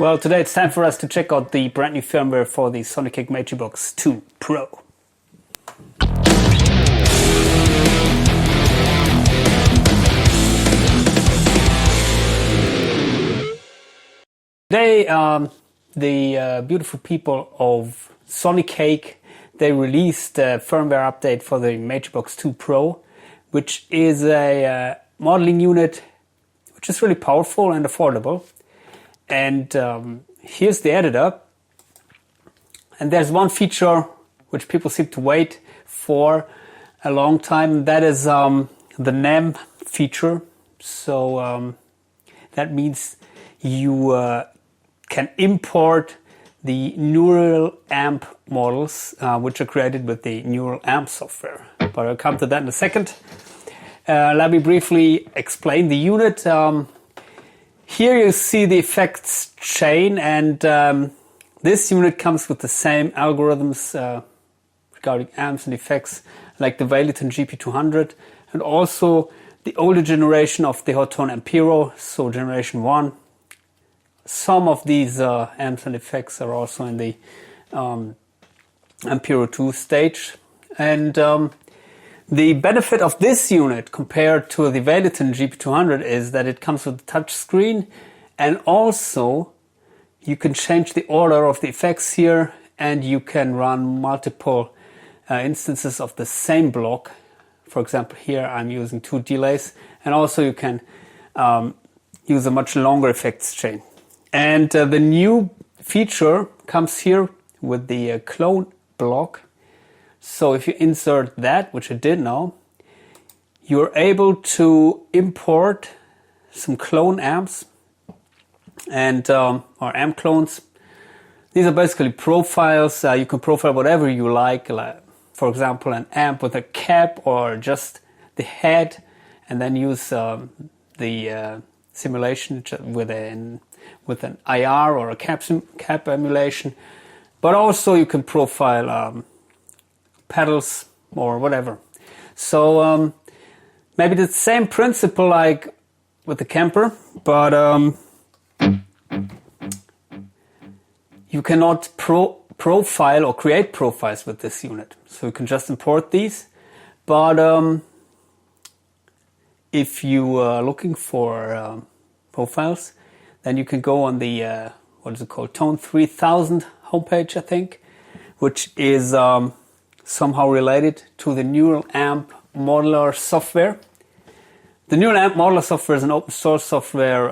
Well, today it's time for us to check out the brand new firmware for the Sonicake Matribox 2 Pro. Today, the beautiful people of Sonicake, they released a firmware update for the Matribox 2 Pro, which is a modeling unit which is really powerful and affordable. And here's the editor. And there's one feature which people seem to wait for a long time, and that is the NAM feature. So that means you can import the neural amp models which are created with the neural amp software. But I'll come to that in a second. Let me briefly explain the unit. Here you see the effects chain, and this unit comes with the same algorithms regarding amps and effects like the Valeton GP-200, and also the older generation of the Hotone Ampero, so generation 1. Some of these amps and effects are also in the Ampero 2 stage. And the benefit of this unit compared to the Valeton GP-200 is that it comes with a touch screen, and also you can change the order of the effects here, and you can run multiple instances of the same block. For example, here I'm using 2 delays, and also you can use a much longer effects chain. And the new feature comes here with the clone block. So if you insert that, which I did now, you're able to import some clone amps and or amp clones. These are basically profiles. You can profile whatever you like, for example, an amp with a cap or just the head, and then use the simulation with an IR or a cap emulation. But also you can profile pedals or whatever. So maybe the same principle like with the Kemper, but you cannot profile or create profiles with this unit. So you can just import these. But if you are looking for profiles, then you can go on the what is it called, Tone 3000 homepage, I think, which is somehow related to the Neural Amp Modeler software. The Neural Amp Modeler software is an open source software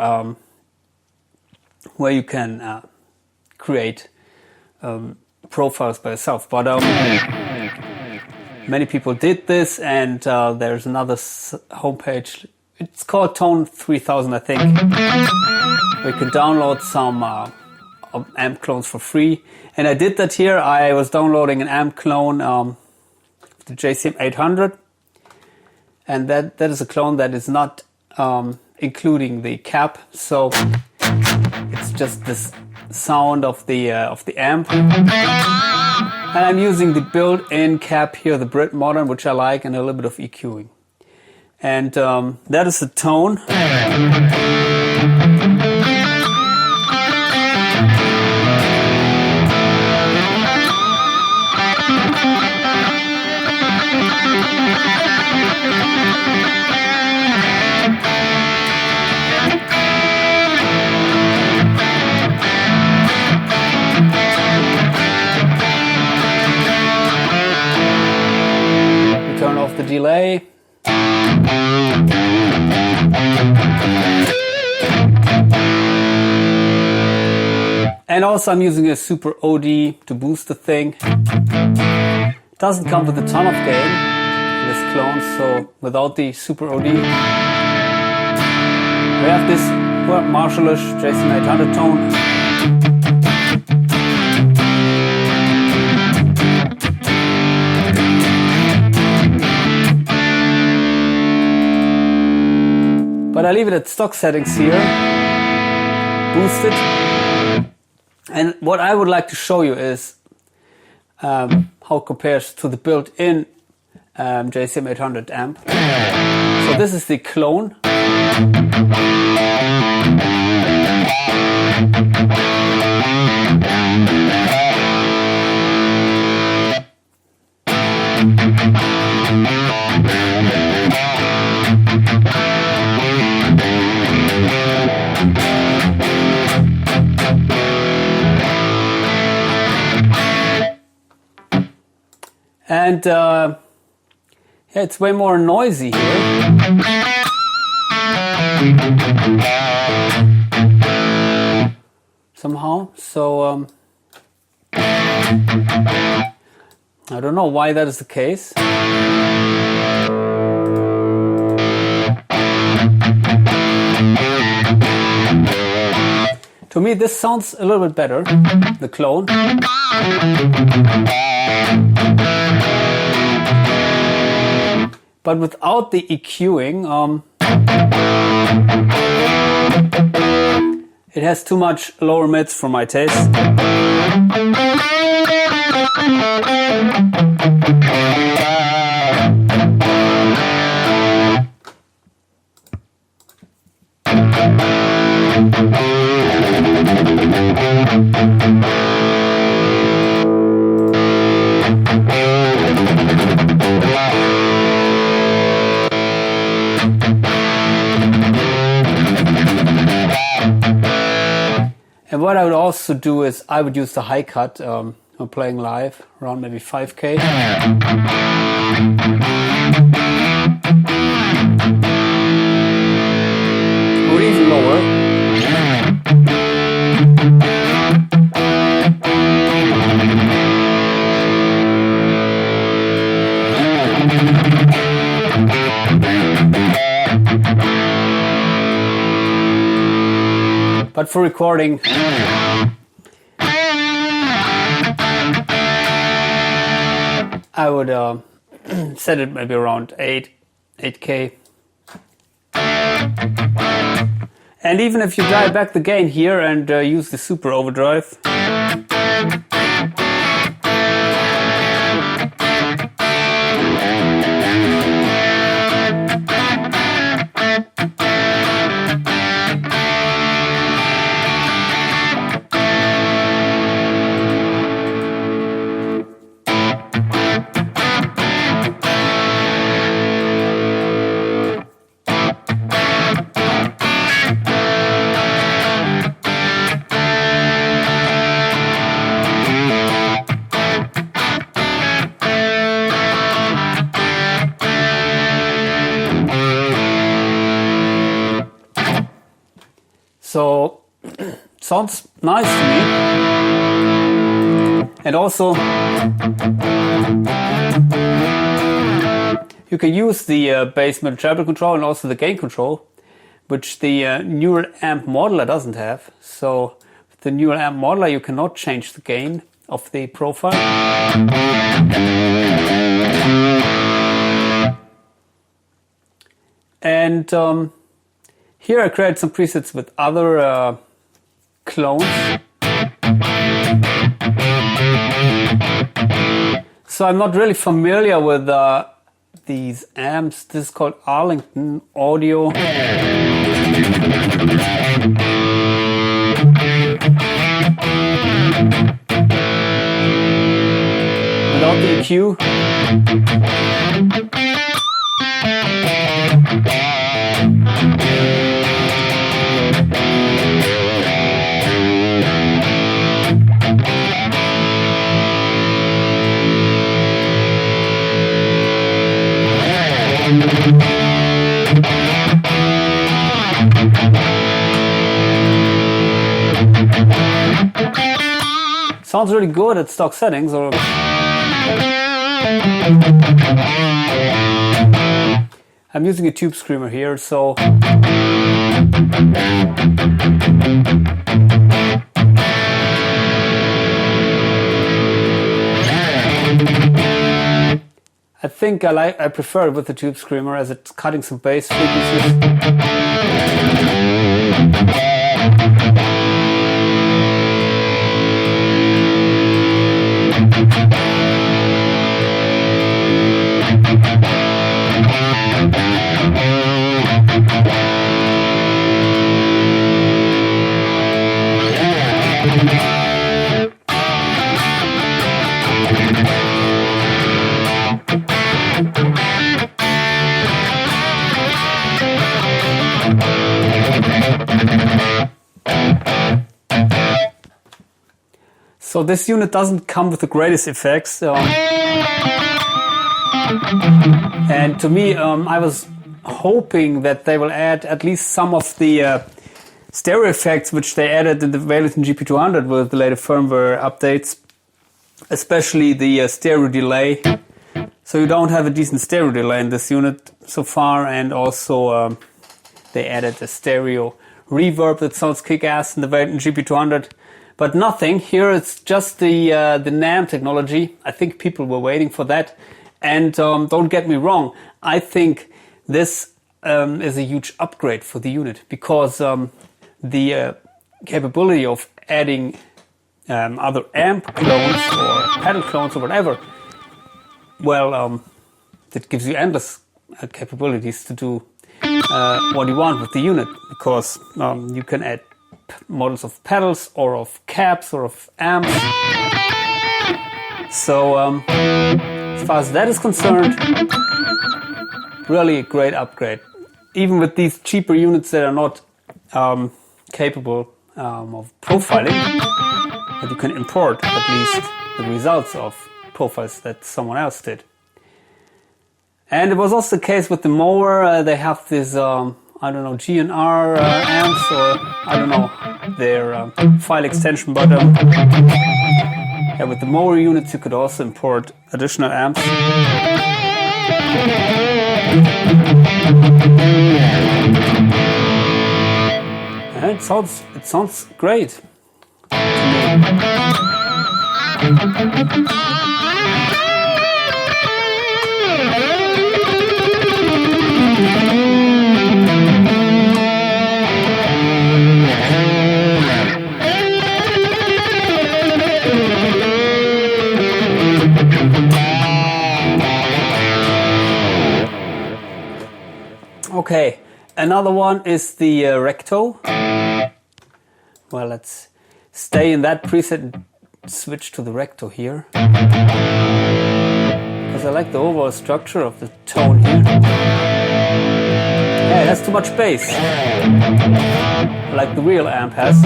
where you can create profiles by yourself. But many people did this, and there's another homepage. It's called Tone 3000, I think. We can download some amp clones for free. And I did that here. I was downloading an amp clone, the JCM800. And that is a clone that is not including the cap. So it's just this sound of the amp. And I'm using the built-in cap here, the Brit Modern, which I like, and a little bit of EQing. And that is the tone. Turn off the delay. And also I'm using a Super OD to boost the thing. It doesn't come with a ton of gain, this clone, so without the Super OD. We have this Marshallish JCM800 tone. But I leave it at stock settings here, boosted. And what I would like to show you is how it compares to the built-in JCM800 amp. So this is the clone. And yeah, it's way more noisy here. Somehow, so I don't know why that is the case. To me, this sounds a little bit better, the clone. But without the EQing, it has too much lower mids for my taste. And what I would also do is I would use the high cut when playing live, around maybe 5K. Or even lower. But for recording, I would set it maybe around 8K. And even if you dial back the gain here and use the super overdrive, so sounds nice to me. And also you can use the bass mid treble control and also the gain control, which the neural amp modeler doesn't have. So with the neural amp modeler you cannot change the gain of the profile. And here I created some presets with other clones. So I'm not really familiar with these amps. This is called Arlington Audio. Without the EQ. Sounds really good at stock settings. Or I'm using a tube screamer here, so I think I prefer it with the tube screamer as it's cutting some bass frequencies. So this unit doesn't come with the greatest effects. And to me, I was hoping that they will add at least some of the stereo effects which they added in the Valeton GP-200 with the latest firmware updates, especially the stereo delay. So you don't have a decent stereo delay in this unit so far, and also they added a stereo reverb that sounds kick-ass in the Valeton GP-200. But nothing here, it's just the NAMM technology. I think people were waiting for that. And don't get me wrong, I think this is a huge upgrade for the unit, because the capability of adding other amp clones or pedal clones or whatever, well, that gives you endless capabilities to do what you want with the unit, because you can add models of pedals or of cabs or of amps. So as far as that is concerned, really a great upgrade. Even with these cheaper units that are not capable of profiling, but you can import at least the results of profiles that someone else did. And it was also the case with the Mooer. They have this, I don't know, GNR amps, or I don't know, their file extension, but yeah, with the Mooer units you could also import additional amps. And it sounds great to me. Okay, another one is the Recto. Well, let's stay in that preset and switch to the Recto here, because I like the overall structure of the tone here. Yeah, it has too much bass, like the real amp has.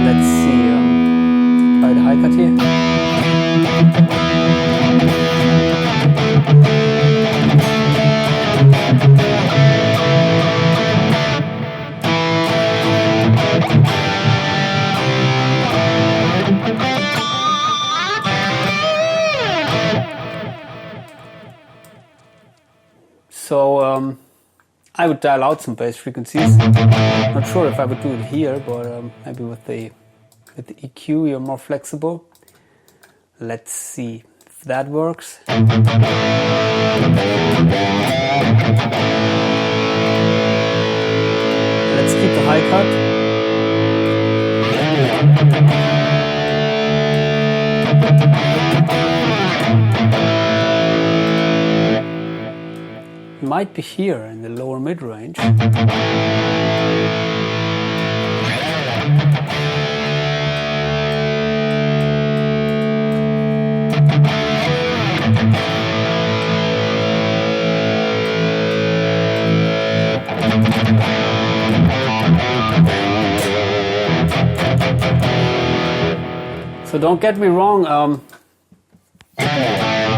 Let's see, try the high cut here. So I would dial out some bass frequencies. Not sure if I would do it here, but maybe with the EQ you're more flexible. Let's see if that works. Let's keep the high cut. Might be here in the lower mid range. So don't get me wrong,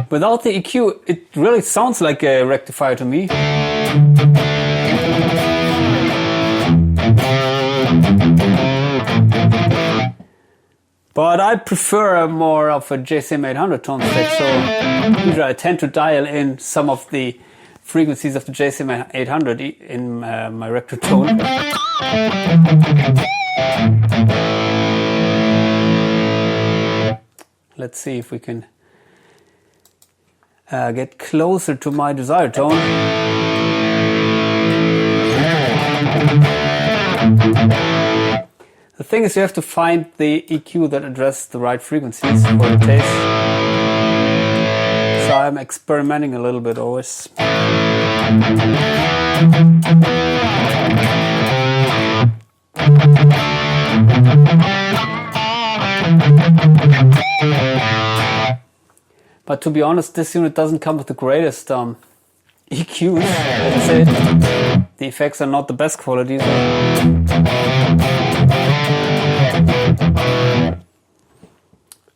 without the EQ it really sounds like a rectifier to me. But I prefer more of a JCM800 tone stack, so usually I tend to dial in some of the frequencies of the JCM800 in my rector tone. Let's see if we can get closer to my desired tone. The thing is, you have to find the EQ that addresses the right frequencies for the taste. So I'm experimenting a little bit always. But to be honest, this unit doesn't come with the greatest EQs, that's it. The effects are not the best quality. So.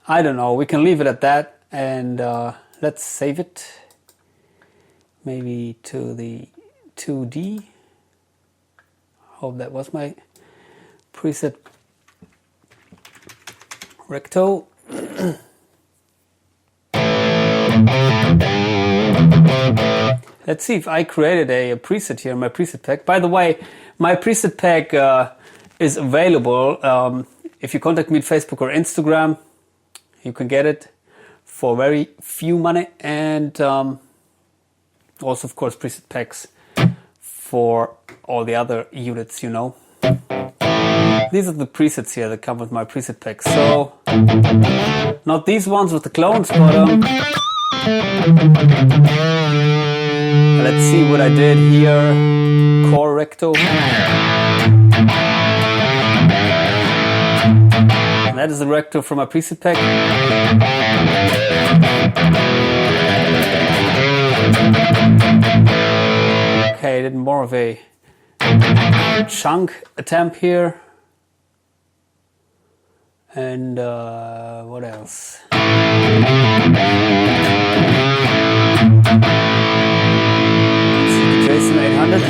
I don't know, we can leave it at that, and let's save it. Maybe to the 2D. Hope that was my preset recto. Let's see if I created a preset here in my preset pack. By the way, my preset pack is available. If you contact me on Facebook or Instagram, you can get it for very few money. And also, of course, preset packs for all the other units, you know. These are the presets here that come with my preset pack. So, not these ones with the clones, but let's see what I did here. Core recto. That is the recto from my preset pack. Okay, I did more of a chunk attempt here. And what else? Jason 800.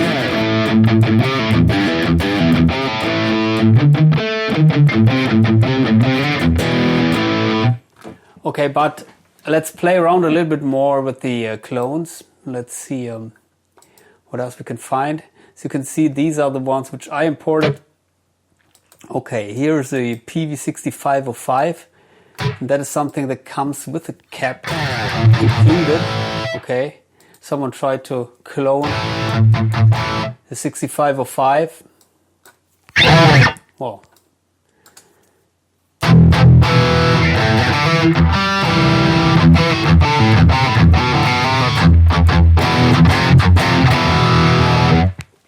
Okay, but let's play around a little bit more with the clones. Let's see what else we can find. So you can see these are the ones which I imported. Okay, here's the PV6505. And that is something that comes with a cap included. Okay, someone tried to clone the 6505. Well,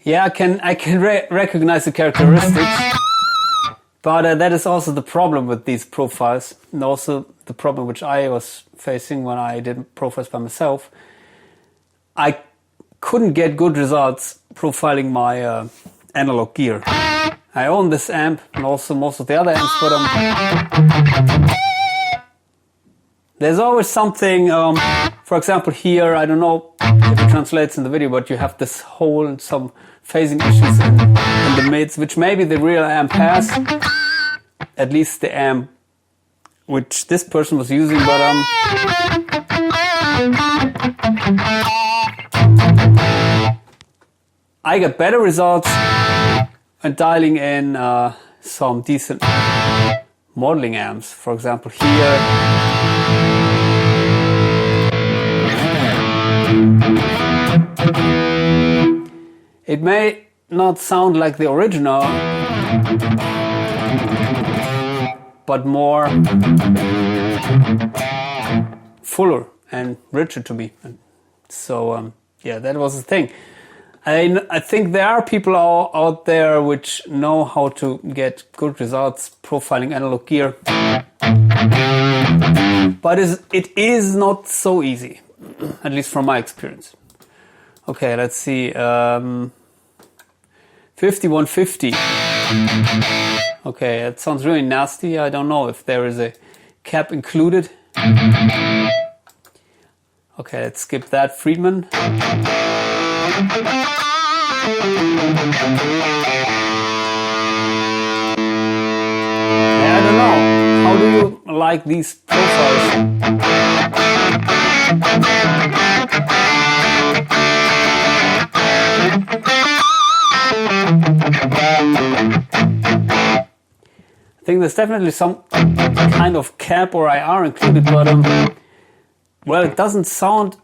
yeah, I can recognize the characteristics. But that is also the problem with these profiles, and also the problem which I was facing when I did profiles by myself. I couldn't get good results profiling my analog gear. I own this amp and also most of the other amps, but there's always something, for example here, I don't know if it translates in the video, but you have this hole and some phasing issues in the mids, which maybe the real amp has. At least the amp which this person was using, but I got better results when dialing in some decent modeling amps. For example here. It may not sound like the original, but more fuller and richer to me. So yeah, that was the thing. I think there are people out there which know how to get good results profiling analog gear, but it is not so easy, at least from my experience. Okay, let's see. 5150. Okay, that sounds really nasty. I don't know if there is a cap included. Okay, let's skip that. Friedman. Yeah, I don't know. How do you like these profiles? I think there's definitely some kind of cap or IR included, but well, it doesn't sound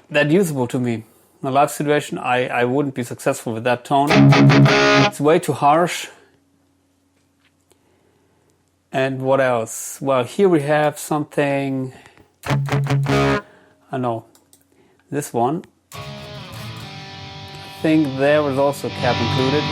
that usable to me. In a live situation, I wouldn't be successful with that tone. It's way too harsh. And what else? Well, here we have something. I know this one. I think there was also a cap included.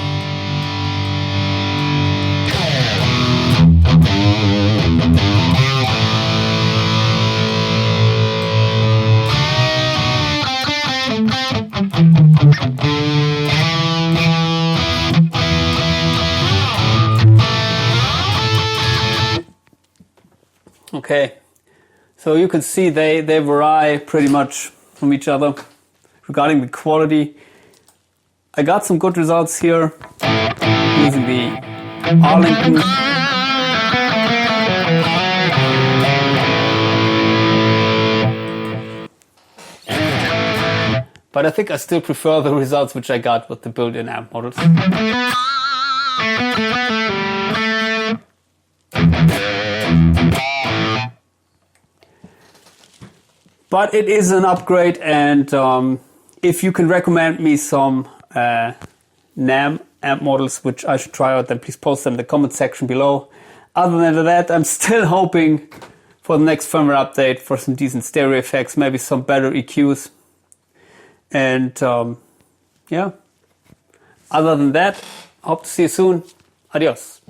Okay, so you can see they vary pretty much from each other regarding the quality. I got some good results here using the Arlington. But I think I still prefer the results which I got with the built-in amp models. But it is an upgrade, and if you can recommend me some NAMM amp models which I should try out, then please post them in the comment section below. Other than that, I'm still hoping for the next firmware update for some decent stereo effects, maybe some better EQs. And yeah, other than that, hope to see you soon. Adios.